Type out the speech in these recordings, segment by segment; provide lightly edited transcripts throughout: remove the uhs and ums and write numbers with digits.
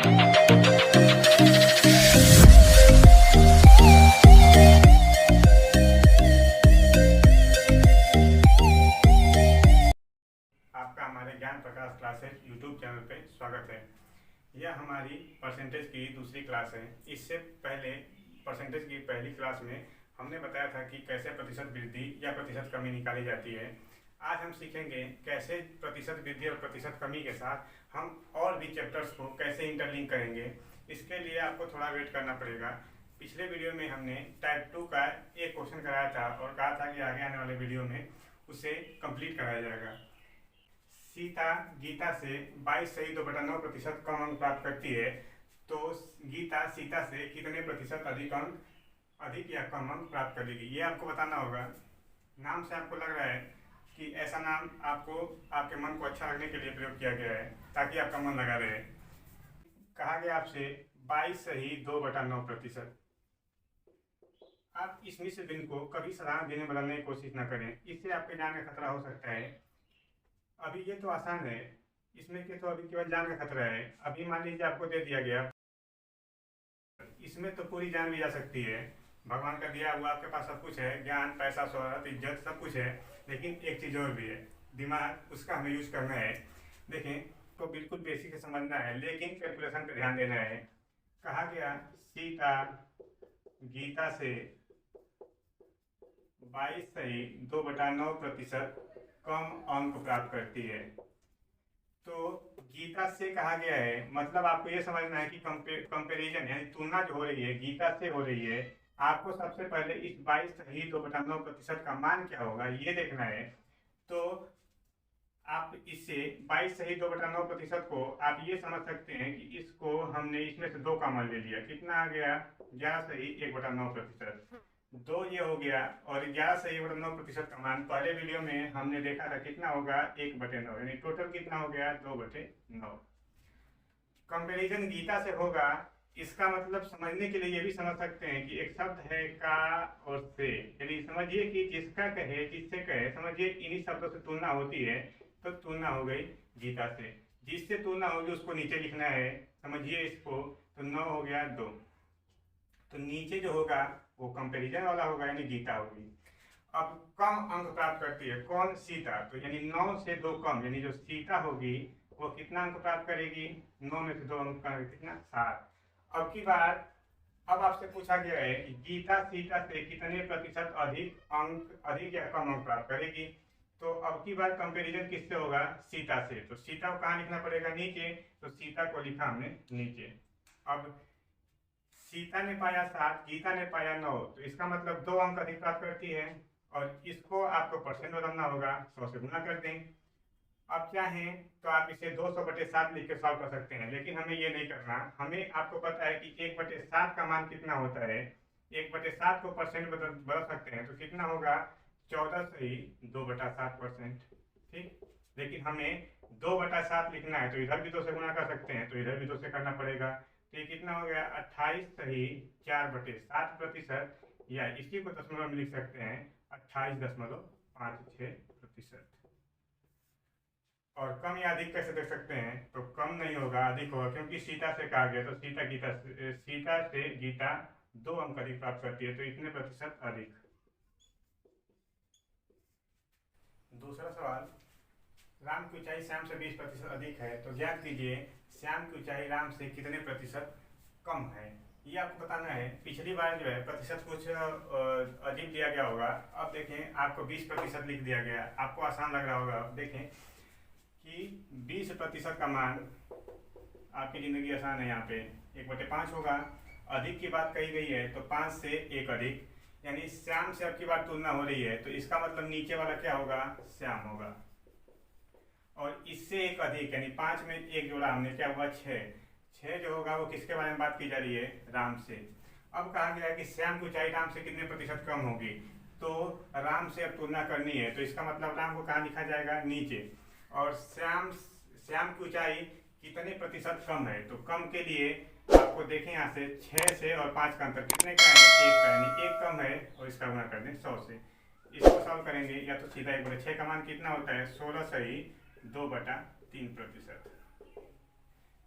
आपका हमारे ज्ञान प्रकाश क्लासेस यूट्यूब चैनल पे स्वागत है। यह हमारी परसेंटेज की दूसरी क्लास है। इससे पहले परसेंटेज की पहली क्लास में हमने बताया था कि कैसे प्रतिशत वृद्धि या प्रतिशत कमी निकाली जाती है। आज हम सीखेंगे कैसे प्रतिशत वृद्धि और प्रतिशत कमी के साथ हम और भी चैप्टर्स को कैसे इंटरलिंक करेंगे। इसके लिए आपको थोड़ा वेट करना पड़ेगा। पिछले वीडियो में हमने टाइप 2 का एक क्वेश्चन कराया था और कहा था कि आगे आने वाले वीडियो में उसे कंप्लीट कराया जाएगा। सीता गीता से 22.2/9% कम अंक प्राप्त करती है, तो गीता सीता से कितने प्रतिशत अधिक या कम अंक प्राप्त करेगी, ये आपको बताना होगा। नाम से आपको लग रहा है कि ऐसा नाम आपको आपके मन को अच्छा लगने के लिए प्रयोग किया गया है ताकि आपका मन लगा रहे। कहा गया आपसे 22.2/9%। आप इस मिश्र भिन्न को कभी साधारण भिन्न में बदलने की कोशिश न करें, इससे आपके जान का खतरा हो सकता है। अभी ये तो आसान है, इसमें के तो अभी केवल जान का खतरा है। अभी मान लीजिए आपको दे दिया गया, इसमें तो पूरी जान भी जा सकती है। भगवान का दिया हुआ आपके पास सब कुछ है, ज्ञान, पैसा, शोहरत, इज्जत सब कुछ है, लेकिन एक चीज़ और भी है, दिमाग। उसका हमें यूज करना है। देखें तो बिल्कुल बेसिक से समझना है, लेकिन कैलकुलेशन पर ध्यान देना है। कहा गया सीता गीता से 22.2/9% कम अंक प्राप्त करती है। तो गीता से कहा गया है, मतलब आपको ये समझना है कि कंपेरिजन यानी तुलना जो हो रही है गीता से हो रही है। आपको सबसे पहले इस 22.2/9% का मान क्या होगा ये देखना है। तो आप इससे 22.2/9% को आप ये समझ सकते हैं कि इसको हमने इसमें से 2 का मान ले लिया। कितना आ गया? 11.1/9%। 2 ये हो गया, और 11.1/9% का मान पहले वीडियो में हमने देखा था कितना होगा, 1/9, यानी टोटल कितना हो गया, 2/9। कंपेरिजन गीता से होगा, इसका मतलब समझने के लिए ये भी समझ सकते हैं कि एक शब्द है का और से, यानी समझिए कि जिसका कहे जिससे कहे, समझिए इन्हीं शब्दों से तुलना होती है, तो तुलना हो गई गीता से। जिससे तुलना होगी उसको नीचे लिखना है, समझिए इसको, तो 9 हो गया 2, तो नीचे जो होगा वो कंपैरिजन वाला होगा, यानी गीता होगी। अब कम अंक प्राप्त करती है कौन? सीता। तो यानी 9 से 2 कम, यानी जो सीता होगी वो कितना अंक प्राप्त करेगी? 9 में से 2 अंक का कितना? 7। अब की बार अब आपसे पूछा गया है कि गीता सीता से कितने प्रतिशत अधिक या कम अंक प्राप्त करेगी। तो अब की बार कंपैरिजन किससे होगा? सीता से। तो सीता को कहाँ लिखना पड़ेगा? नीचे। तो सीता को लिखा हमने नीचे। अब सीता ने पाया 7, गीता ने पाया 9, तो इसका मतलब 2 अंक अधिक प्राप्त करती है, और इसको आपको परसेंट बदलना होगा, 100 से गुना कर दें। अब चाहें तो आप इसे 200/7 लिख के सॉल्व कर सकते हैं, लेकिन हमें ये नहीं करना। हमें, आपको पता है कि 1/7 का मान कितना होता है। 1/7 को परसेंट बदल सकते हैं, तो कितना होगा? 14.2/7%। ठीक, लेकिन हमें 2/7 लिखना है, तो इधर भी 2 से गुना कर सकते हैं, तो इधर भी 2 से करना पड़ेगा। तो ये कितना हो गया? 28.4/7%, या इसी को दशमलव में लिख सकते हैं 28.56%। और कम या अधिक कैसे देख सकते हैं? तो कम नहीं होगा, अधिक होगा, क्योंकि सीता से कहा गया, तो सीता से गीता 2 अंक अधिक प्राप्त करती है, तो इतने प्रतिशत अधिक। दूसरा सवाल, राम की ऊंचाई श्याम से 20% अधिक है, तो ज्ञात कीजिए श्याम की ऊंचाई राम से कितने प्रतिशत कम है। ये आपको बताना है। पिछली बार जो है प्रतिशत कुछ अजीब दिया गया होगा, अब देखें आपको 20% लिख दिया गया, आपको आसान लग रहा होगा। अब देखें कि 20% का मान, आपकी ज़िंदगी आसान है। यहाँ पे 1/5 होगा। अधिक की बात कही गई है, तो 5 से 1 अधिक, यानी श्याम से अब की बार तुलना हो रही है, तो इसका मतलब नीचे वाला क्या होगा? श्याम होगा। और इससे 1 अधिक, यानी 5 में 1 जोड़ा हमने, क्या हुआ? 6। 6 जो होगा वो किसके बारे में बात की जा रही है? राम से। अब कहा गया है कि श्याम की ऊंचाई राम से कितने प्रतिशत कम होगी, तो राम से अब तुलना करनी है, तो इसका मतलब राम को कहाँ लिखा जाएगा? नीचे। और श्याम की ऊंचाई कितने प्रतिशत कम है, तो कम के लिए आपको देखें यहाँ से 6 से और 5 का अंतर कितने का है? 1 का, यानी 1 कम है, और इसका गुना कर दें 100 से। इसको सॉल्व करेंगे, या तो सीधा 1/6 का मान कितना होता है? 16.2/3%।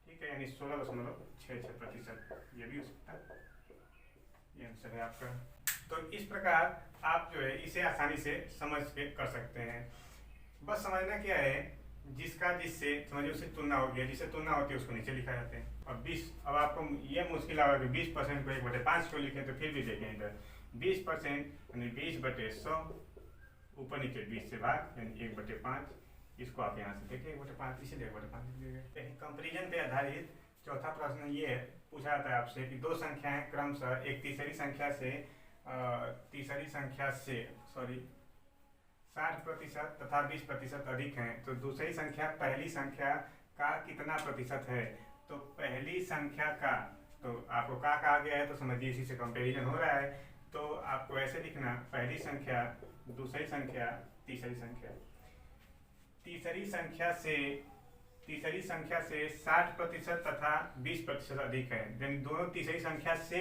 ठीक, ठीक है, यानी 16.66%, ये भी हो सकता है। ये आंसर है आपका। तो इस प्रकार आप जो है इसे आसानी से समझ के कर सकते हैं। बस समझना क्या है, जिसका जिससे समझिए उससे तुलना हो गया, जिससे तुलना होती है उसको नीचे लिखा जाता है। अब 20, अब आपको ये मुश्किल आएगा कि 20% को 1/5 क्यों लिखें, तो फिर भी देखें इधर 20% यानी 20/100, ऊपर नीचे 20 से भाग यानी 1/5। इसको आप यहाँ से देखें 1/5, इसीलिए 1/5 लिख दिया। कंपेरिजन पे आधारित चौथा प्रश्न ये पूछा जाता है आपसे कि दो संख्याएं क्रमशः एक तीसरी संख्या से 60% तथा 20% अधिक हैं, तो दूसरी संख्या पहली संख्या का कितना प्रतिशत है। तो पहली संख्या का, तो आपको का कहा गया है तो समझिए इसी से कंपैरिजन हो रहा है। तो आपको ऐसे लिखना, पहली संख्या, दूसरी संख्या, तीसरी संख्या। तीसरी संख्या से 60% तथा 20% अधिक है, यानी दोनों तीसरी संख्या से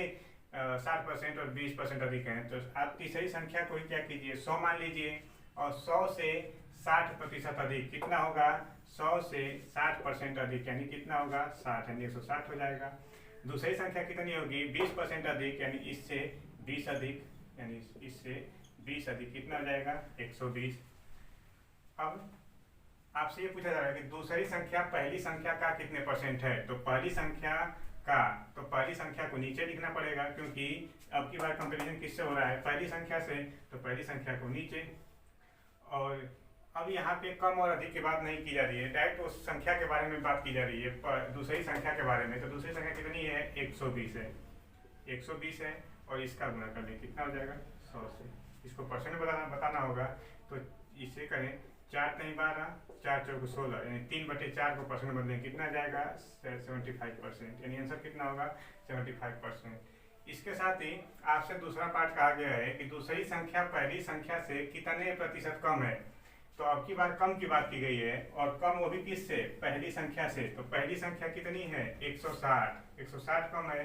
60% और 20% अधिक हैं। तो आप तीसरी संख्या को ही क्या कीजिए, 100 मान लीजिए, और 100 से 60% अधिक कितना होगा, 100 से 60% अधिक यानी कितना होगा, 60, यानी 160 हो जाएगा। दूसरी संख्या कितनी होगी, 20% अधिक, यानी इससे 20 अधिक, यानी इससे 20 अधिक कितना हो जाएगा, 120। अब आपसे ये पूछा जा रहा है कि दूसरी संख्या पहली संख्या का कितने परसेंट है। तो पहली संख्या को नीचे लिखना पड़ेगा, क्योंकि अब की बार कंपैरिजन किससे हो रहा है, पहली संख्या से, तो पहली संख्या को नीचे। और अब यहाँ पे कम और अधिक की बात नहीं की जा रही है, डायरेक्ट उस संख्या के बारे में बात की जा रही है, दूसरी संख्या के बारे में। तो दूसरी संख्या कितनी है, 120 है, 120 है, और इसका गुणा कर लें कितना हो जाएगा, 100 से। इसको परसेंट बताना होगा, तो इसे करें 4 नहीं 12, 4 चौक 16, यानी 3/4 को परसेंट बदलें कितना जाएगा, 75%, यानी आंसर कितना होगा, 75%। इसके साथ ही आपसे दूसरा पार्ट कहा गया है कि दूसरी संख्या पहली संख्या से कितने प्रतिशत कम है। तो अब की बार कम की बात की गई है, और कम वो भी किससे, पहली संख्या से। तो पहली संख्या कितनी है, 160 कम है,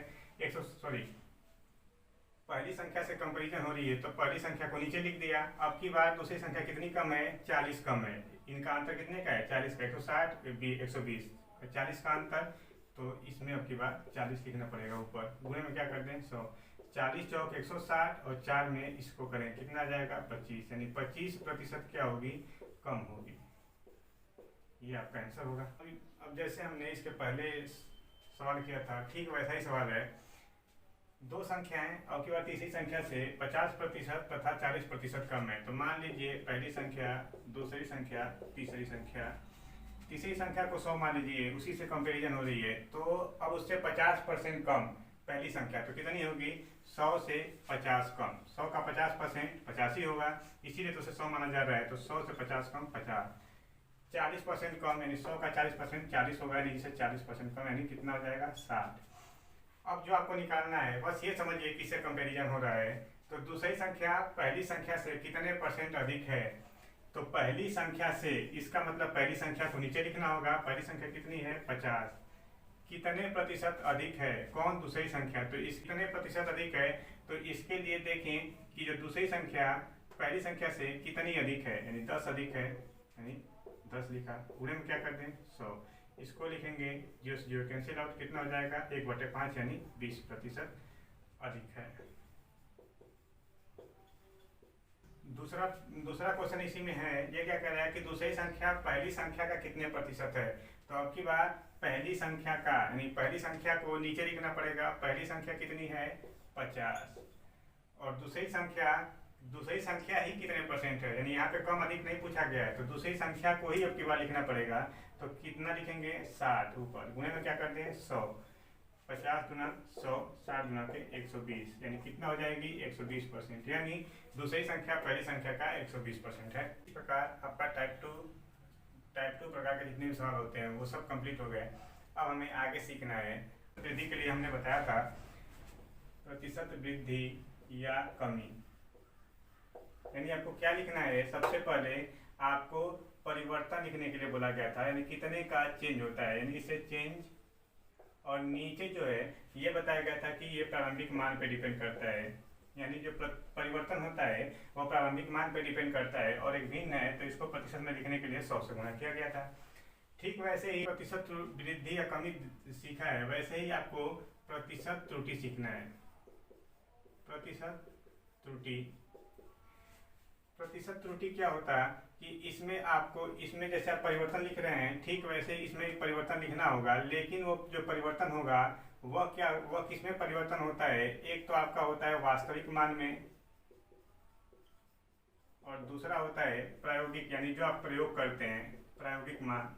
पहली संख्या से कंपैरिजन हो रही है, तो पहली संख्या को नीचे लिख दिया। अब की बार दूसरी संख्या कितनी कम है, 40 कम है। इनका अंतर कितने का है, 40 का, 160 120, 40 का अंतर। तो इसमें अब की बार 40 लिखना पड़ेगा ऊपर, गुणे में क्या कर दें 100, 40 चौक 160, और 4 में इसको करें कितना आ जाएगा, 25, यानी 25% क्या होगी, कम होगी। ये आपका आंसर होगा। अब जैसे हमने इसके पहले सवाल किया था, ठीक वैसा ही सवाल है। दो संख्याएं और की बार तीसरी संख्या से 50% तथा 40% कम है। तो मान लीजिए पहली संख्या, दूसरी संख्या, तीसरी संख्या। तीसरी संख्या को 100 मान लीजिए, उसी से कंपैरिजन हो रही है। तो अब उससे 50% कम पहली संख्या, तो कितनी होगी, 100 से 50 कम। 100 का 50% 50 ही होगा, इसीलिए तो उसे 100 माना जा रहा है। तो 100 से 50 कम 50, 40% कम, यानी 100 का 40% 40 होगा, यानी जिससे 40% कम, यानी कितना हो जाएगा, 60। अब जो आपको निकालना है बस ये समझिए किससे कंपैरिजन हो रहा है। तो दूसरी संख्या पहली संख्या से कितने % अधिक है। तो पहली संख्या से, इसका मतलब पहली संख्या को नीचे लिखना होगा। पहली संख्या कितनी है, 50, कितने प्रतिशत अधिक है, कौन, दूसरी संख्या। तो इस कितने प्रतिशत अधिक है, तो इसके लिए देखें कि जो दूसरी संख्या पहली संख्या से कितनी अधिक है, यानी 10 अधिक है, यानी 10 लिखा, गुणे में क्या कर दें 100। इसको लिखेंगे 0 से 0 कैंसिल आउट, कितना हो जाएगा, 1/5, यानी 20% अधिक है। दूसरा क्वेश्चन इसी में है। ये क्या कह रहा है कि दूसरी संख्या पहली संख्या का कितने प्रतिशत है। तो अब की बार पहली संख्या का, यानी पहली संख्या को नीचे लिखना पड़ेगा। पहली संख्या कितनी है, 50, और दूसरी संख्या ही कितने % है, यानी यहाँ पे कम अधिक नहीं पूछा गया है। तो दूसरी संख्या को ही अब की बार लिखना पड़ेगा। तो कितना लिखेंगे, 60, ऊपर गुणे में क्या कर दें 100, 50 गुना 100, 60 गुना के 120, यानी कितना हो जाएगी, 120%, यानी दूसरी संख्या पहली संख्या का 120% है। इस प्रकार आपका टाइप टू प्रकार के जितने भी सवाल होते हैं वो सब कंप्लीट हो गए। अब हमें आगे सीखना है। वृद्धि के लिए हमने बताया था प्रतिशत वृद्धि या कमी, यानी आपको क्या लिखना है, सबसे पहले आपको परिवर्तन लिखने के लिए बोला गया था, यानी कितने का चेंज होता है, यानी इसे चेंज, और नीचे जो है ये बताया गया था कि ये प्रारंभिक मान पे डिपेंड करता है, यानी जो परिवर्तन होता है वो प्रारंभिक मान पे डिपेंड करता है, और एक भिन्न है तो इसको प्रतिशत में लिखने के लिए 100 से गुणा किया गया था। ठीक वैसे ही प्रतिशत वृद्धि या कमी सीखा है, वैसे ही आपको प्रतिशत त्रुटि सीखना है। प्रतिशत त्रुटि, प्रतिशत त्रुटि क्या होता है कि इसमें आपको, इसमें जैसे आप परिवर्तन लिख रहे हैं ठीक वैसे इसमें भी परिवर्तन लिखना होगा, लेकिन वो जो परिवर्तन होगा वह क्या, वह किस में परिवर्तन होता है? एक तो आपका होता है वास्तविक मान में, और दूसरा होता है प्रायोगिक, यानी जो आप प्रयोग करते हैं प्रायोगिक मान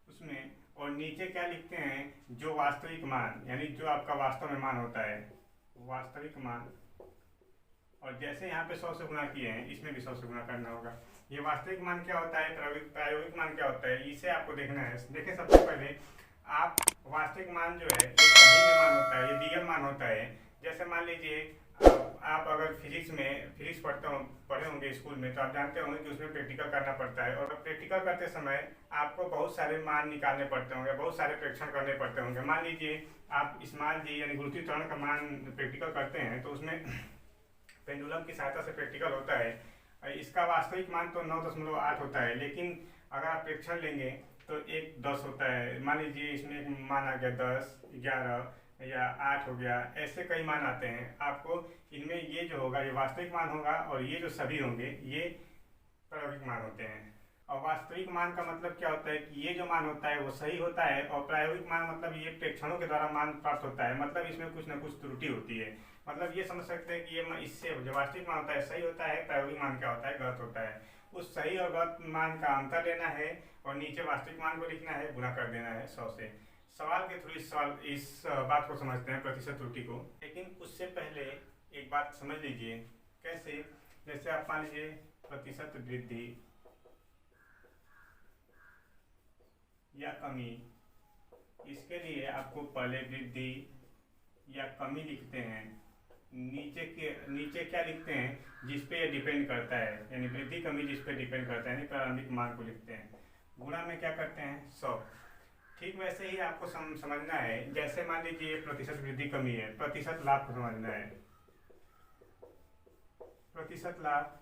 उसमें, और नीचे क्या लिखते हैं? जो वास्तविक मान, यानी जो आपका वास्तव में मान होता है वास्तविक मान। और जैसे यहाँ पे 100 से गुणा किए हैं इसमें भी 100 से गुणा करना होगा। ये वास्तविक मान क्या होता है, प्रायोगिक मान क्या होता है, इसे आपको देखना है। देखिए सबसे पहले आप वास्तविक मान जो है ये सभी में मान होता है, ये रियल मान होता है। जैसे मान लीजिए आप अगर फिजिक्स पढ़े होंगे स्कूल में, तो आप जानते होंगे कि उसमें प्रैक्टिकल करना पड़ता है, और प्रैक्टिकल करते समय आपको बहुत सारे मान निकालने पड़ते होंगे, बहुत सारे परीक्षण करने पड़ते होंगे। मान लीजिए आप स्मॉल जी यानी गुरुत्वीय त्वरण का मान प्रैक्टिकल करते हैं, तो उसमें पेंडुलम की सहायता से प्रैक्टिकल होता है। इसका वास्तविक मान तो 9.8 होता है, लेकिन अगर आप परीक्षण लेंगे तो एक 10 होता है। मान लीजिए इसमें एक मान आ गया 10, 11 या 8 हो गया, ऐसे कई मान आते हैं। आपको इनमें ये जो होगा ये वास्तविक मान होगा, और ये जो सभी होंगे ये प्रायोगिक मान होते हैं। और वास्तविक मान का मतलब क्या होता है कि ये जो मान होता है वो सही होता है, और प्रायोगिक मान मतलब ये परीक्षणों के द्वारा मान प्राप्त होता है, मतलब इसमें कुछ ना कुछ त्रुटि होती है। मतलब ये समझ सकते हैं कि ये इससे जो वास्तविक मान होता है सही होता है, प्रायोगिक मान क्या होता है गलत होता है। उस सही और गलत मान का अंतर लेना है, और नीचे वास्तविक मान को लिखना है, गुणा कर देना है 100 से। सवाल के थ्रू इस बात को समझते हैं प्रतिशत त्रुटि को। लेकिन उससे पहले एक बात समझ लीजिए। कैसे? जैसे आप मान लीजिए प्रतिशत वृद्धि या कमी, इसके लिए आपको पहले वृद्धि या कमी लिखते हैं, नीचे क्या लिखते हैं जिस पे ये डिपेंड करता है, यानी वृद्धि कमी जिस पे डिपेंड करता है, यानी प्रारंभिक मान को लिखते हैं। गुणा में क्या करते हैं 100। ठीक वैसे ही आपको समझना है। जैसे मान लीजिए प्रतिशत वृद्धि कमी है, प्रतिशत लाभ को समझना है। प्रतिशत लाभ,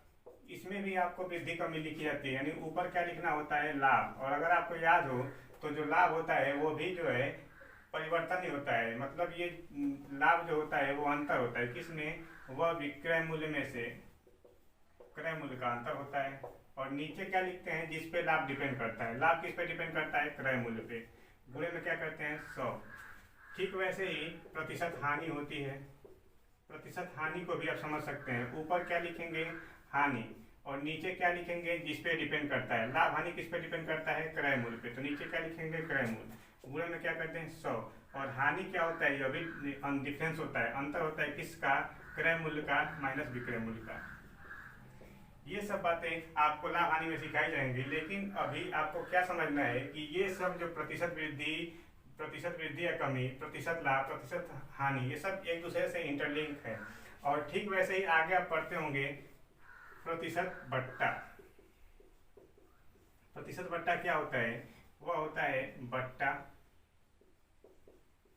इसमें भी आपको वृद्धि कमी लिखी जाती है, यानी ऊपर क्या लिखना होता है लाभ। और अगर आपको याद हो तो जो लाभ होता है वो भी जो है परिवर्तन ही होता है। मतलब ये लाभ जो होता है वो अंतर होता है किसमें? वह विक्रय मूल्य में से क्रय मूल्य का अंतर होता है। और नीचे क्या लिखते हैं जिस पे लाभ डिपेंड करता है, लाभ किस पे डिपेंड करता है? क्रय मूल्य पे। गुणे में क्या करते हैं 100। ठीक वैसे ही प्रतिशत हानि होती है। प्रतिशत हानि को भी आप समझ सकते हैं। ऊपर क्या लिखेंगे? हानि, और नीचे क्या लिखेंगे जिस पे डिपेंड करता है? लाभ हानि किस पे डिपेंड करता है? क्रय मूल्य पे, तो नीचे क्या लिखेंगे? क्रय मूल्य। गुणे में क्या करते हैं 100। और हानि क्या होता है? यह भी डिफरेंस होता है, अंतर होता है किसका? क्रय मूल्य का माइनस विक्रय मूल्य का। ये सब बातें आपको लाभ हानि में सिखाई जाएंगी, लेकिन अभी आपको क्या समझना है कि ये सब जो प्रतिशत वृद्धि या कमी, प्रतिशत लाभ, प्रतिशत हानि, ये सब एक दूसरे से इंटरलिंक है। और ठीक वैसे ही आगे आप पढ़ते होंगे प्रतिशत बट्टा। प्रतिशत बट्टा क्या होता है? वह होता है बट्टा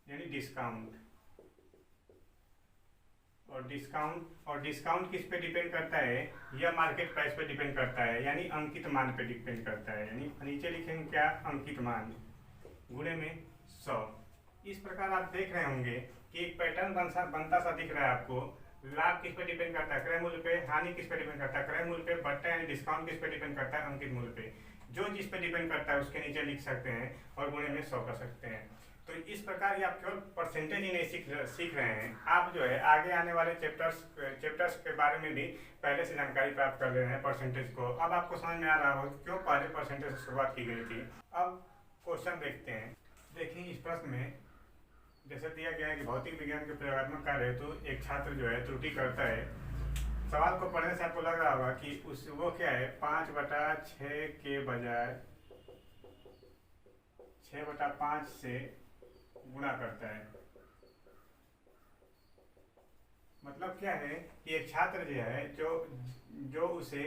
यानी डिस्काउंट। और डिस्काउंट किस पे डिपेंड करता है? यह मार्केट प्राइस पे डिपेंड करता है, यानी अंकित मान पे डिपेंड करता है। यानी नीचे लिखेंगे क्या? अंकित मान। गुणे में 100। इस प्रकार आप देख रहे होंगे कि एक पैटर्न बनता सा दिख रहा है आपको। लाभ किस पे डिपेंड करता है? क्रय मूल्य पे। हानि किस पे डिपेंड करता है? क्रय मूल्य पे। बट्टा यानी डिस्काउंट किस पे डिपेंड करता है? अंकित मूल्य पे। जो जिस पे डिपेंड करता है उसके नीचे लिख सकते हैं और गुणे में 100 कर सकते हैं। तो इस प्रकार ये आप केवल परसेंटेज ही नहीं सीख रहे हैं, आप जो है आगे आने वाले चैप्टर्स के बारे में भी पहले से जानकारी प्राप्त कर रहे हैं परसेंटेज को। अब आपको समझ में आ रहा हो क्यों पहले परसेंटेज से शुरुआत की गई थी। अब क्वेश्चन देखते हैं। देखिए इस प्रश्न में जैसे दिया गया है कि भौतिक विज्ञान के प्रयोगात्मक कार्य हेतु एक छात्र जो है त्रुटि करता है। सवाल को पढ़ने से आपको लग रहा होगा कि वो क्या है, 5/6 के बजाय 6/5 से गुणा करता है। मतलब क्या है कि एक छात्र जो है जो उसे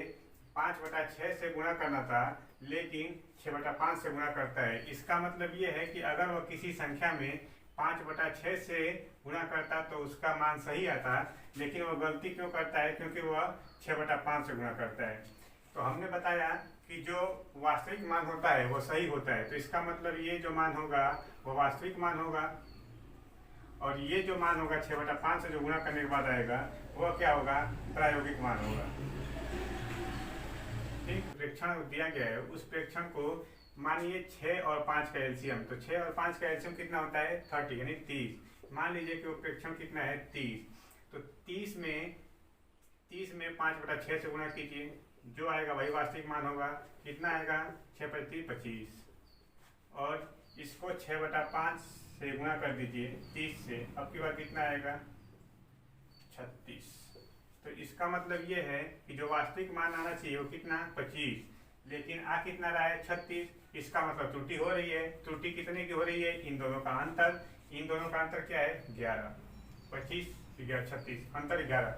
5/6 से गुणा करना था, लेकिन 6/5 से गुणा करता है। इसका मतलब ये है कि अगर वह किसी संख्या में 5/6 से गुणा करता तो उसका मान सही आता, लेकिन वह गलती क्यों करता है? क्योंकि वह 6/5 से गुणा करता है। तो हमने बताया कि जो वास्तविक मान होता है वो सही होता है, तो इसका मतलब ये जो मान होगा वो वास्तविक मान होगा, और ये जो मान होगा 6/5 से जो गुणा करने के बाद आएगा वो क्या होगा, प्रायोगिक मान होगा। ठीक, प्रेक्षण दिया गया है, उस प्रेक्षण को मानिए 6 और 5 का एलसीएम, तो 6 और 5 का एलसीएम कितना होता है 30 यानी 30। मान लीजिए कि वो प्रेक्षण कितना है 30, तो 30 में 5/6 से गुणा कीजिए, जो आएगा वही वास्तविक मान होगा। कितना आएगा 6×5 = 25, और इसको 6/5 से गुणा कर दीजिए 30 से, अब की बार कितना आएगा 36। तो इसका मतलब ये है कि जो वास्तविक मान आना चाहिए वो कितना 25, लेकिन आ कितना रहा है 36। इसका मतलब त्रुटि हो रही है। त्रुटि कितने की हो रही है, इन दोनों का अंतर। इन दोनों का अंतर क्या है 11, 25 11 36, अंतर 11।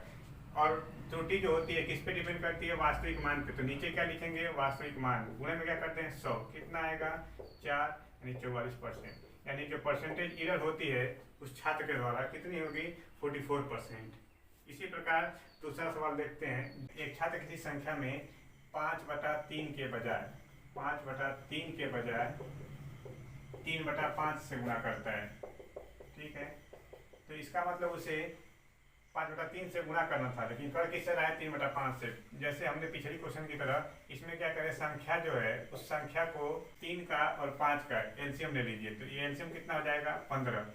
और त्रुटि जो होती है किस पे डिपेंड करती है, वास्तविक मान पे। तो नीचे क्या लिखेंगे, वास्तविक मान गुणे में क्या करते हैं 100, कितना आएगा 4 यानी 44%। यानी जो परसेंटेज एरर होती है उस छात्र के द्वारा कितनी होगी 44%। इसी प्रकार दूसरा सवाल देखते हैं। एक छात्र किसी संख्या में 5/3 के बजाय 3/5 से गुणा करता है। ठीक है, तो इसका मतलब उसे 5/3 से गुणा करना था, लेकिन कर किससे रहा है 3/5 से। जैसे हमने पिछली क्वेश्चन की तरह इसमें क्या करें, संख्या जो है उस संख्या को 3 का और 5 का एलसीएम ले लीजिए, तो ये एलसीएम कितना हो जाएगा 15।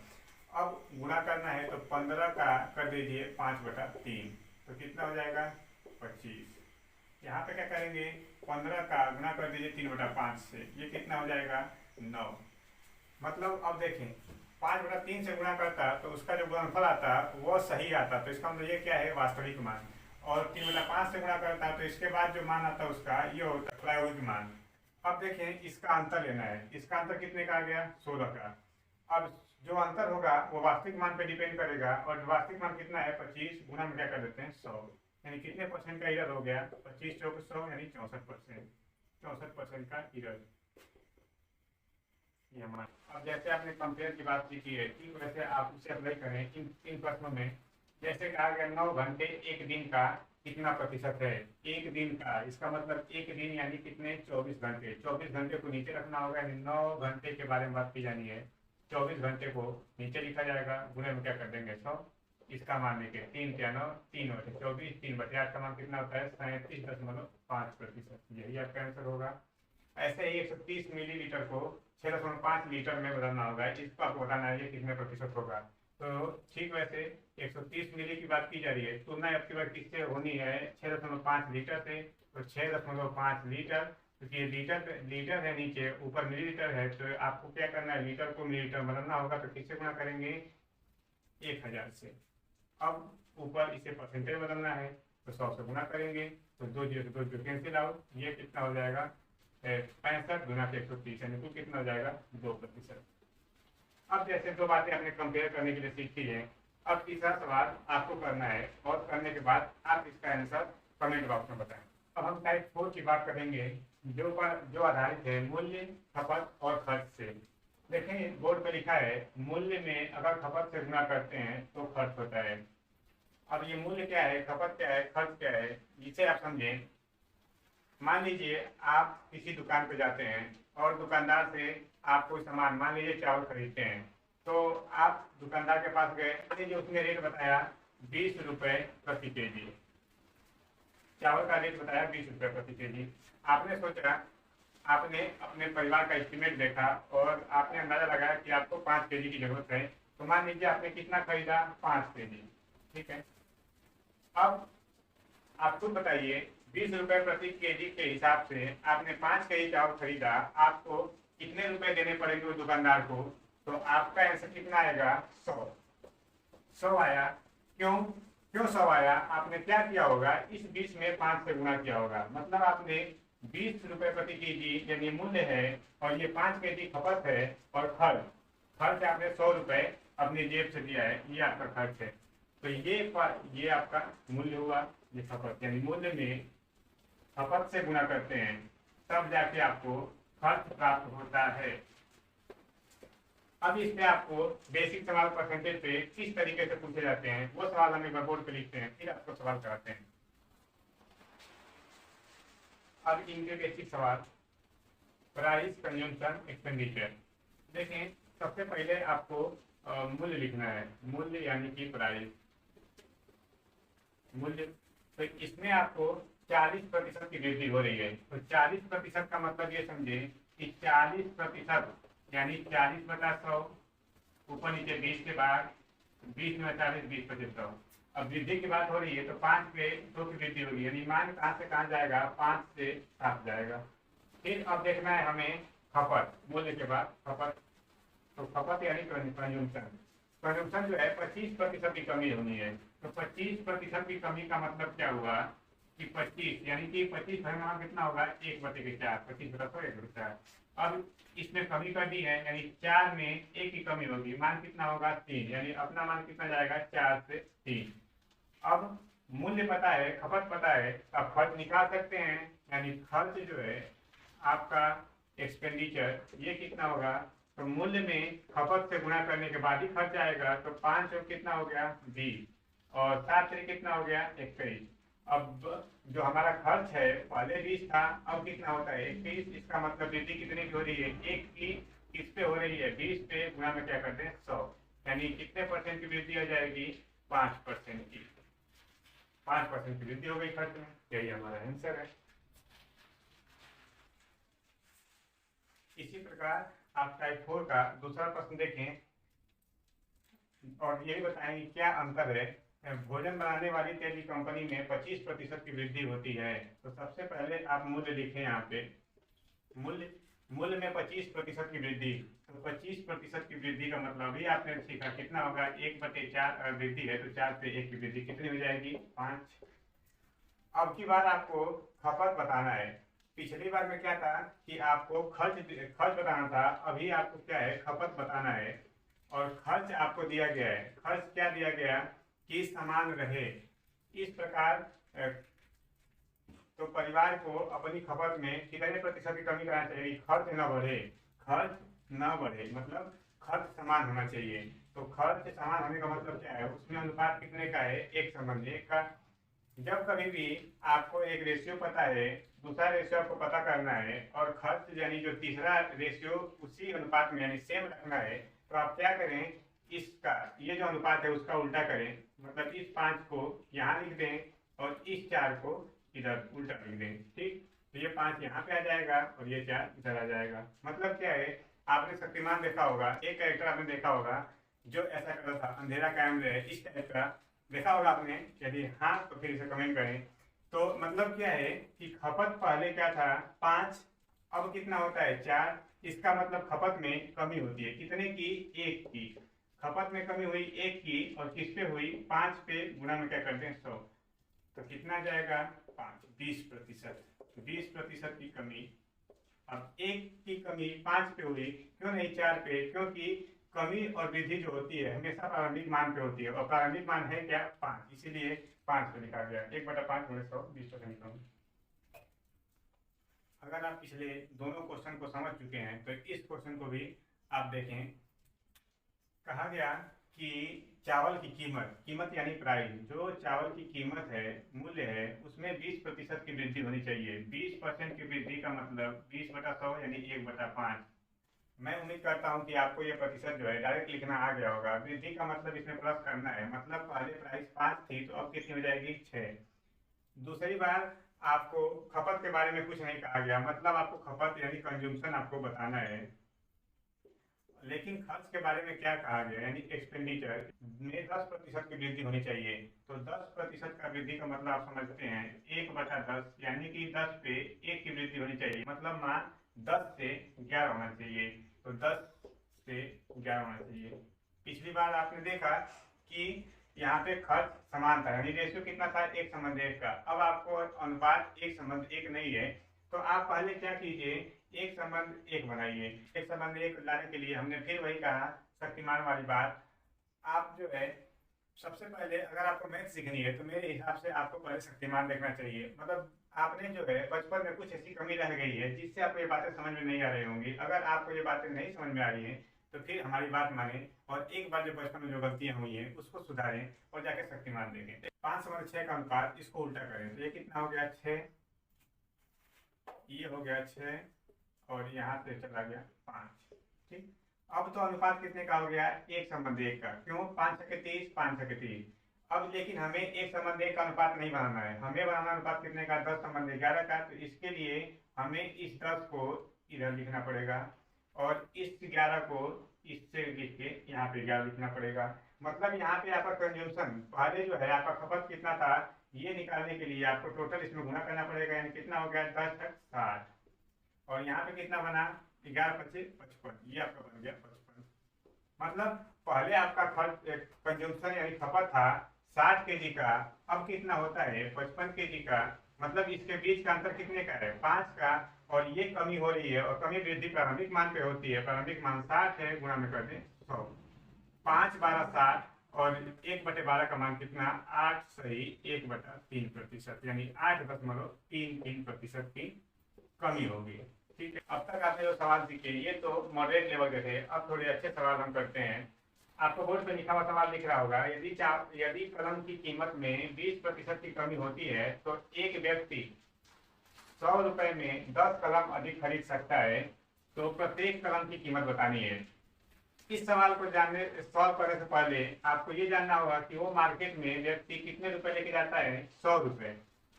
अब गुणा करना है तो 15 का कर दीजिए 5/3, तो कितना हो जाएगा 25। यहाँ पे क्या करेंगे 15 का गुणा कर दीजिए 3/5 से, ये कितना हो जाएगा 9। मतलब अब देखें 5/3 से गुणा करता तो उसका जो गुणनफल आता वो सही आता, तो इसका मतलब ये क्या है वास्तविक मान। और 3/5 से गुणा करता तो इसके बाद जो मान आता उसका ये होता प्रायोगिक मान। अब देखें इसका अंतर लेना है, इसका अंतर कितने का आ गया 16 का। अब जो अंतर होगा वो वास्तविक मान पे डिपेंड करेगा, और वास्तविक मान कितना है 25, गुणा में क्या कर देते हैं 100, यानी कितने परसेंट का इरर हो गया 25 × 100 यानी 64%। 64% का इरर ये हमारा। अब जैसे आपने कंपेयर की बात की है, ठीक वैसे आप उसे अप्लाई करें इन प्रश्नों में। जैसे कहा गया 9 घंटे एक दिन का कितना प्रतिशत है, एक दिन का, इसका मतलब एक दिन यानी कितने 24 घंटे। 24 घंटे को नीचे रखना होगा, यानी 9 घंटे के बारे में बात की जानी है। 24 घंटे को नीचे लिखा जाएगा, गुणे में क्या कर देंगे 100, इसका मान लेके 3 × 9 3/24, 3/8 का मान कितना होता है 37.5%। यही आपका आंसर होगा। ऐसे ही 130 मिलीलीटर को 6.5 लीटर में बदलना होगा, इसको आपको बताना है ये कितने प्रतिशत होगा। तो ठीक वैसे 130 मिली की बात की जा रही है, तुलना आपकी बात किससे होनी है 6.5 लीटर से, तो 6.5 लीटर, क्योंकि ये लीटर है नीचे, ऊपर मिलीलीटर है, तो आपको क्या करना है लीटर को मिलीलीटर बदलना होगा, तो किससे गुणा करेंगे 1000 से। अब ऊपर इसे परसेंटेज बदलना है तो 100 से गुणा करेंगे, तो 2 0 से 2 कैंसिल आउट, ये कितना हो जाएगा 65 गुना 130, यानी कुल कितना हो जाएगा 2%। अब जैसे दो बातें आपने कंपेयर करने के लिए सीखी है, अब तीसरा सवाल आपको करना है, और करने के बाद आप इसका आंसर कमेंट बॉक्स में बताएं। अब हम टाइप 4 की बात करेंगे, जो आधारित है मूल्य, खपत और खर्च से। देखें बोर्ड पे लिखा है मूल्य में अगर खपत से गुणा करते हैं तो खर्च होता है। अब ये मूल्य क्या है, खपत क्या है, खर्च क्या है, इसे आप समझें। मान लीजिए आप किसी दुकान पे जाते हैं और दुकानदार से आप कोई सामान, मान लीजिए चावल खरीदते हैं, तो आप दुकानदार के पास गए, मान लीजिए उसने रेट बताया 20 रुपये प्रति केजी, चावल का रेट बताया 20 रुपये प्रति केजी। आपने सोचा, आपने अपने परिवार का एस्टिमेट देखा और आपने अंदाजा लगाया कि आपको 5 केजी की जरूरत है, तो मान लीजिए आपने कितना खरीदा 5 केजी। ठीक है, अब आप खुद बताइए 20 रुपये प्रति केजी के हिसाब से आपने 5 केजी चावल खरीदा, आपको कितने रुपए देने पड़ेंगे उस दुकानदार को, तो आपका आंसर कितना आएगा 100 आया। क्यों 100 आया, आपने क्या किया होगा इस 20 में 5 से गुणा किया होगा, मतलब आपने 20 रुपये प्रति केजी यानी मूल्य है, और ये 5 केजी खपत है, और खर्च आपने 100 रुपये अपनी जेब से दिया है, ये आपका खर्च है। तो ये आपका मूल्य हुआ, ये खपत, यानी मूल्य में खपत से गुणा करते हैं तब जाके आपको खर्च प्राप्त होता है। अब इस पे आपको बेसिक सवाल परसेंटेज पे किस तरीके से पूछे जाते हैं वो सवाल हम एक बार बोर्ड पे लिखते हैं, फिर आपको सवाल कराते हैं। अब इनके बेसिक सवाल, प्राइस, कंजम्पशन, एक्सपेंडिचर। देखें, सबसे पहले आपको मूल्य लिखना है। मूल्य यानी कि प्राइस, मूल्य। तो इसमें आपको 40% की वृद्धि हो रही है। तो 40% का मतलब ये समझे कि 40% यानी 40/100, ऊपर नीचे 20 के बाद 20 में 40, 20/100। अब वृद्धि की बात हो रही है तो 5 पे 2 की वृद्धि होगी, यानी मान कहाँ से कहाँ जाएगा, 5 से 7 जाएगा। फिर अब देखना है हमें खपत, मूल्य के बाद खपत। तो खपत यानी कंजम्पशन। कंजम्पशन जो है 25% की कमी होनी है। तो 25% की कमी का मतलब क्या हुआ कि 25 यानी कि 25 भरना कितना होगा, 1/4, 25/100, 1/4। अब इसमें कमी कर दी है, यानी 4 में 1 की कमी होगी, मान कितना होगा, 3, यानी अपना मान कितना जाएगा, 4 से 3। अब मूल्य पता है, खपत पता है, अब खर्च निकाल सकते हैं। यानी खर्च जो है आपका एक्सपेंडिचर, ये कितना होगा, तो मूल्य में खपत से गुणा करने के बाद ही खर्च आएगा। तो 5 और कितना हो गया, 20, और 7 से कितना हो गया, 21। अब जो हमारा खर्च है पहले 20 था, अब कितना होता है, 21। इसका मतलब वृद्धि कितने की हो रही है, 1 की। किस पे हो रही है, 20 पे, गुणा में क्या करते हैं, 100। यानी कितने परसेंट की वृद्धि हो जाएगी, 5% की। 5% की वृद्धि हो गई खर्च में। यही हमारा आंसर है। इसी प्रकार आप टाइप 4 का दूसरा प्रश्न देखें और ये भी बताएंगे क्या अंतर है। भोजन बनाने वाली तेल की कंपनी में 25% की वृद्धि होती है। तो सबसे पहले आप मूल्य लिखें यहाँ पे। मूल्य, मूल्य में 25% की वृद्धि। तो 25% की वृद्धि का मतलब भी आपने सीखा कितना होगा, 1/4। अगर वृद्धि है तो 4 से 1 की वृद्धि कितनी हो जाएगी, 5। अब की बार आपको खपत बताना है। पिछली बार में क्या था कि आपको खर्च बताना था, अभी आपको क्या है, खपत बताना है। और खर्च आपको दिया गया है। खर्च क्या दिया गया कि समान रहे। इस प्रकार तो परिवार को अपनी खपत में कितने प्रतिशत की कमी करना चाहिए, खर्च न बढ़े। खर्च न बढ़े मतलब खर्च समान होना चाहिए। तो खर्च समान होने का मतलब क्या है, उसमें अनुपात कितने का है, 1:1 का। जब कभी भी आपको एक रेशियो पता है, दूसरा रेशियो आपको पता करना है, और खर्च यानी जो तीसरा रेशियो उसी अनुपात में यानी सेम रखना है, तो आप क्या करें, इसका ये जो अनुपात है उसका उल्टा करें। मतलब इस 5 को यहाँ लिख दें और इस 4 को इधर उल्टा लिख दें। ठीक, तो ये 5 यहाँ पे आ जाएगा और ये 4 इधर आ जाएगा। मतलब क्या है, आपने शक्तिमान देखा होगा, एक कैरेक्टर आपने देखा होगा जो ऐसा करता था, अंधेरा कायम रहे, इस टाइप का देखा होगा आपने। यदि हाँ तो फिर इसे कमेंट करें। तो मतलब क्या है कि खपत पहले क्या था, 5, अब कितना होता है, 4। इसका मतलब खपत में कमी होती है, कितने की, 1 की। खपत में कमी हुई 1 की, और किस पे हुई, 5 पे, गुणा में क्या करते हैं, 100। तो कितना जाएगा, 5, 20%। 20% की कमी। अब 1 की कमी 5 पे हुई, क्यों नहीं 4 पे, क्योंकि कमी और वृद्धि जो होती है हमेशा प्रारंभिक मान पे होती है, और प्रारंभिक मान है क्या, 5, इसीलिए 5 पे लिखा गया। 1/5 गुणे 100, 20% कमी। अगर आप पिछले दोनों क्वेश्चन को समझ चुके हैं तो इस क्वेश्चन को भी आप देखें। कहा गया कि चावल की कीमत यानी प्राइस, जो चावल की कीमत है, मूल्य है, उसमें 20% की वृद्धि होनी चाहिए। 20% की वृद्धि का मतलब 20/100 यानी 1/5। मैं उम्मीद करता हूं कि आपको ये प्रतिशत जो है डायरेक्ट लिखना आ गया होगा। वृद्धि का मतलब इसमें प्लस करना है, मतलब पहले प्राइस 5 थी तो अब कितनी हो जाएगी, 6। दूसरी बार आपको खपत के बारे में कुछ नहीं कहा गया, मतलब आपको खपत यानी कंज्यूमशन आपको बताना है। लेकिन खर्च के बारे में क्या कहा गया, यानी एक्सपेंडिचर में 10% की वृद्धि होनी चाहिए। तो 10% का वृद्धि का मतलब आप समझते हैं 1/10, यानी कि 10 पे 1 की वृद्धि होनी चाहिए, मतलब मान 10 से 11 होना चाहिए। तो 10 से 11 होना चाहिए। पिछली बार आपने देखा कि यहाँ पे खर्च समान था, यानी रेशियो कितना था, 1:1 का। अब आपको अनुपात 1:1 नहीं है, तो आप पहले क्या कीजिए, 1:1 बनाइए। 1:1 लाने के लिए हमने फिर वही कहा, शक्तिमान वाली बात। आप जो है सबसे पहले अगर आपको मैथ सीखनी है तो मेरे हिसाब से आपको पहले शक्तिमान देखना चाहिए। मतलब आपने जो है बचपन में कुछ ऐसी कमी रह गई है जिससे आपको ये बातें समझ में नहीं आ रही होंगी। अगर आपको ये बातें नहीं समझ में आ रही हैं तो फिर हमारी बात माने और एक बार जो बचपन में जो गलतियां हुई हैं उसको सुधारें और जाके शक्तिमान देखें। 5/6 का अनुपात, इसको उल्टा करें तो ये कितना हो गया, 6। ये हो गया 6 और यहाँ से चला गया 5। ठीक, अब तो अनुपात कितने का हो गया, 1:1 का। क्यों, 5×30, 5×30। अब लेकिन हमें 1:1 का अनुपात नहीं बनाना है, हमें बनाना अनुपात कितने का, 10:11 का। तो इसके लिए हमें इस 10 को इधर लिखना पड़ेगा और इस 11 को इससे लिख के यहाँ पे 11 लिखना पड़ेगा। मतलब यहाँ पे आपका कंजम्पशन पहले जो है आपका खपत कितना था, ये निकालने के लिए आपको टोटल इसमें गुणा करना पड़ेगा। यानी कितना हो गया, 10×60। और यहाँ पे कितना बना, 11×5=55। ये आपका बन गया 55। मतलब पहले आपका खर्च कंजम्पशन यानी खपत था 60 kg का, अब कितना होता है 55 kg का। मतलब इसके बीच का अंतर कितने का है, 5 का। और ये कमी हो रही है और कमी वृद्धि प्रारंभिक मान पे होती है। प्रारंभिक मान 60 है, गुणा में कर दें 100। 5×12=60 और 1/12 का मान कितना, 8 सही 1/3%। यानी 8.33% की कमी होगी। ठीक है, अब तक आपने जो सवाल सीखे ये तो मॉडरेट लेवल के थे। अब थोड़े अच्छे सवाल हम करते हैं। आपको बोर्ड पे लिखा हुआ सवाल दिख रहा होगा, यदि कलम की कीमत में 20% की कमी होती है तो एक व्यक्ति 100 रुपए में 10 कलम अधिक खरीद सकता है, तो प्रत्येक कलम की कीमत बतानी है। इस सवाल को सॉल्व करने से पहले आपको ये जानना होगा कि वो मार्केट में व्यक्ति कितने रुपए लेके जाता है, 100 रुपए।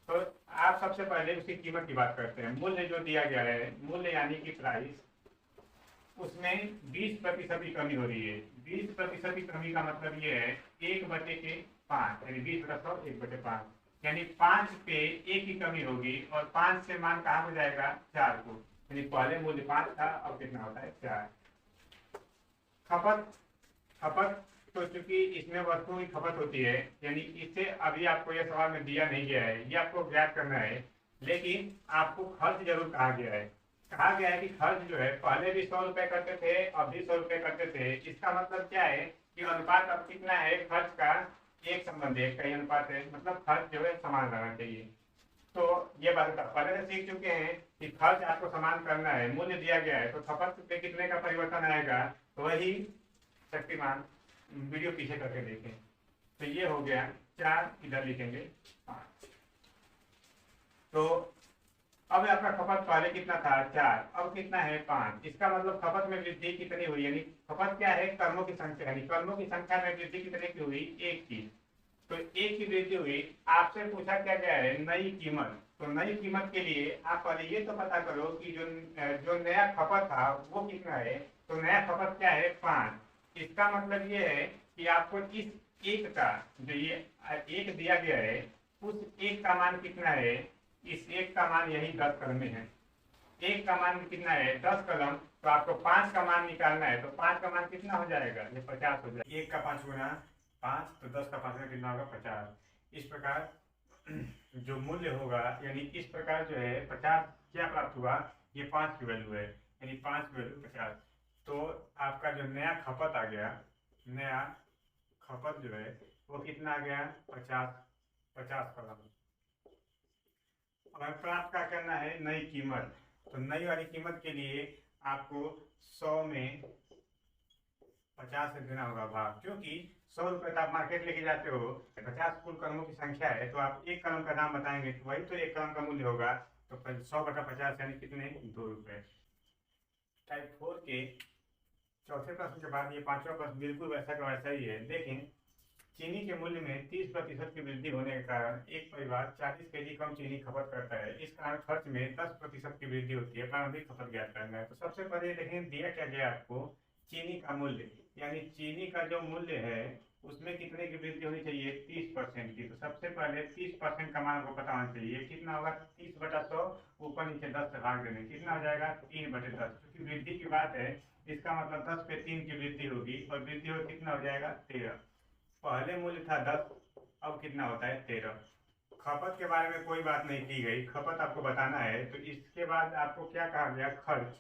तो आप सबसे पहले उसकी कीमत की बात करते हैं। मूल्य जो दिया गया है, मूल्य यानी कि प्राइस, उसमें 20% की कमी हो रही है। 20% की कमी का मतलब ये है 1/5, यानी 20/100 1/5, यानी 5 पे 1 की कमी होगी। और 5 से मान कहाँ हो जाएगा, 4 को। यानी पहले मूल्य 5 था, अब कितना होता है, 4। खपत, खपत तो चूंकि इसमें वस्तुओं की खपत होती है, यानी इससे अभी आपको यह सवाल में दिया नहीं गया है, ये आपको ज्ञात करना है। लेकिन आपको खर्च जरूर कहा गया है। कहा गया है कि खर्च जो है पहले भी 100 रुपए करते थे, अब भी 100 रुपए करते थे। इसका मतलब क्या है कि अनुपात अब कितना है, खर्च का 1:1 का ही अनुपात है। मतलब खर्च जो है समान रहना चाहिए। तो ये बात पहले से सीख चुके हैं कि खर्च आपको समान करना है, मूल्य दिया गया है तो खपत पे कितने का परिवर्तन आएगा, तो वही शक्तिमान वीडियो पीछे करके देखें। तो ये हो गया 4, इधर लिखेंगे 5। तो अब आपका खपत पहले कितना था, 4, अब कितना है, 5। इसका मतलब खपत में वृद्धि कितनी हुई, यानी खपत क्या है, कर्मों की संख्या, यानी कर्मों की संख्या में वृद्धि कितने की हुई, 1 की। तो 1 की वृद्धि हुई। आपसे पूछा क्या गया है, नई कीमत। तो नई कीमत के लिए आप पहले ये तो पता करो कि जो नया खपत था वो कितना है। तो नया खपत क्या है, 5। इसका मतलब ये है कि आपको इस 1 का, जो ये 1 दिया गया है, उस 1 का मान कितना है, इस 1 का मान यही 10 कलम में है। 1 का मान कितना है, 10 कलम। तो आपको 5 का मान निकालना है। तो 5 का मान कितना हो जाएगा, ये 50 हो जाएगा। 1 का 5 गुना 5, तो 10 का 5 में कितना होगा, 50। इस प्रकार जो मूल्य होगा, यानी इस प्रकार जो है 50 क्या प्राप्त हुआ, ये 5 की वैल्यू है, यानी 5 की वैल्यू 50। तो आपका जो नया खपत आ गया, नया खपत जो है वो कितना आ गया, 50 कलम। और प्राप्त क्या करना है, नई कीमत। तो नई वाली कीमत के लिए आपको 100 में 50 से देना होगा भाग, क्योंकि 100 रुपए का आप मार्केट लेके जाते हो, 50 कुल कलमों की संख्या है, तो आप एक कलम का दाम बताएंगे तो वही तो एक कलम का मूल्य होगा। तो 100/50 यानी कितने, 2 रुपए। टाइप 4 के चौथे प्रश्न के बाद ये पांचवा प्रश्न बिल्कुल वैसा का वैसा ही है। देखें, चीनी के मूल्य में 30% की वृद्धि होने के कारण एक परिवार 40 kg कम चीनी खपत करता है। इस कारण खर्च में 10% की वृद्धि होती है। प्रारंभिक खपत ज्ञात करना है। तो सबसे पहले देखें दिया क्या गया आपको, चीनी का मूल्य, यानी चीनी का जो मूल्य है उसमें कितने की वृद्धि होनी चाहिए, 30% की। तो सबसे पहले 30% का मान आपको पता होना चाहिए, कितना होगा, 30/100, ऊपर नीचे 10 से भाग देने, कितना हो जाएगा, 3/10। क्योंकि वृद्धि की बात है, इसका मतलब 10 पे 3 की वृद्धि होगी और वृद्धि हो कितना हो जाएगा, 13। पहले मूल्य था 10, अब कितना होता है, 13। खपत के बारे में कोई बात नहीं की गई, खपत आपको बताना है। तो इसके बाद आपको क्या कहा गया, खर्च।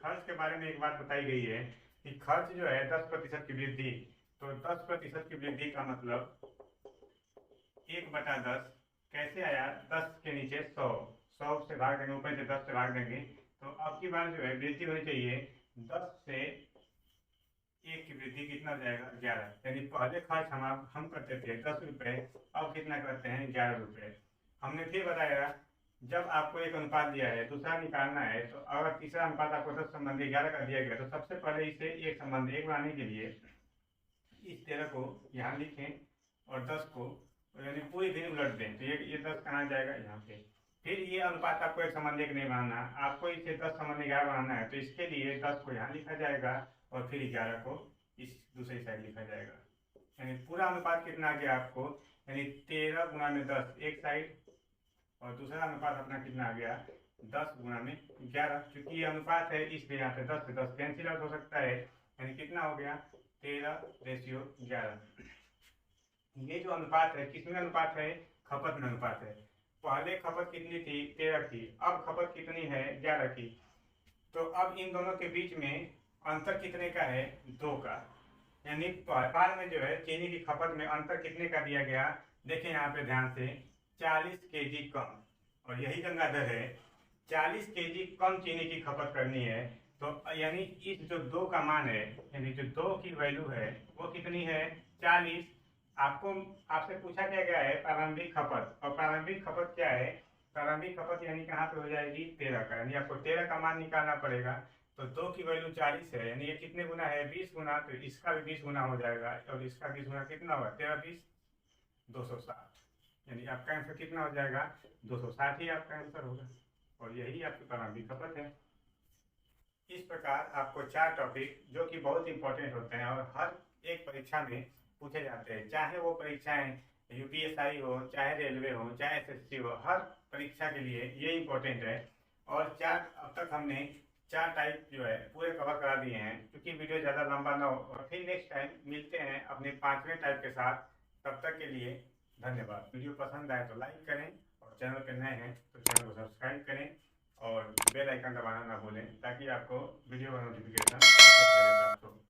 खर्च के बारे में एक बात बताई गई है कि खर्च जो है 10% की वृद्धि। तो 10% की वृद्धि का मतलब 1/10 कैसे आया, 10 के नीचे 100, 100 से भाग देंगे, ऊपर से 10 से भाग देंगे। तो अब की बार जो है वृद्धि होनी चाहिए 10 से 1 की वृद्धि, कितना हो जाएगा, 11। यानी पहले खर्च हम करते थे 10 रुपए, अब कितना करते हैं, 11 रुपए। हमने फिर बताया जब आपको एक अनुपात दिया है, दूसरा निकालना है, तो अगर तीसरा अनुपात आपको 10 संबंधी 11 का दिया गया, तो सबसे पहले इसे एक संबंध एक बनाने के लिए इस 13 को यहाँ लिखें और 10 को यानी पूरी दिन उलट दें, तो ये 10 कहाँ जाएगा, यहाँ पे। फिर ये अनुपात आपको एक संबंध एक नहीं बनाना, आपको इसे 10 संबंध 11 बनाना है, तो इसके लिए 10 को यहाँ लिखा जाएगा और फिर 11 को इस दूसरी साइड लिखा जाएगा। यानी पूरा अनुपात कितना आ गया आपको, यानी 13 गुणा में 10 एक साइड, और दूसरा अनुपात अपना कितना आ गया 10 गुणा में 11। चूंकि ये अनुपात है इसलिए यहाँ पे 10 से 10 कैंसिल आउट हो सकता है, यानी कितना हो गया 13:11। ये जो अनुपात है किसमें अनुपात है, खपत में अनुपात है। पहले खपत कितनी थी 13 की, अब खपत कितनी है 11 की। तो अब इन दोनों के बीच में अंतर कितने का है 2 का, यानी व्यापार में जो है चीनी की खपत में अंतर कितने का दिया गया, देखें यहाँ पे ध्यान से 40 केजी कम, और यही गंगाधर है 40 केजी कम चीनी की खपत करनी है। तो यानी इस जो 2 का मान है, यानी जो 2 की वैल्यू है वो कितनी है 40। आपको आपसे पूछा क्या गया है प्रारंभिक खपत, और प्रारंभिक खपत क्या है, प्रारंभिक खपत यानी कहाँ पे हो जाएगी 13 का, यानी आपको 13 का मान निकालना पड़ेगा। तो 2 की वैल्यू 40 है, यानी ये कितने गुना है 20 गुना, तो इसका भी 20 गुना हो जाएगा, और इसका 20 गुना कितना होगा 13 20 260, यानी आपका आंसर कितना हो जाएगा 260 ही आपका आंसर होगा, और यही आपकी प्रारंभिक खपत है। इस प्रकार आपको 4 टॉपिक जो कि बहुत इंपॉर्टेंट होते हैं और हर एक परीक्षा में पूछे जाते हैं, चाहे वो परीक्षाएं यूपीएसआई हो, चाहे रेलवे हो, चाहे एसएससी हो, हर परीक्षा के लिए ये इंपॉर्टेंट है। और 4 अब तक हमने 4 टाइप जो है पूरे कवर करा दिए हैं, क्योंकि वीडियो ज़्यादा लंबा ना हो। और फिर नेक्स्ट टाइम मिलते हैं अपने 5वें टाइप के साथ, तब तक के लिए धन्यवाद। वीडियो पसंद आए तो लाइक करें, और चैनल पर नए हैं तो चैनल को सब्सक्राइब करें और बेल आइकन दबाना ना भूलें, ताकि आपको वीडियो का नोटिफिकेशन सबसे पहले प्राप्त हो।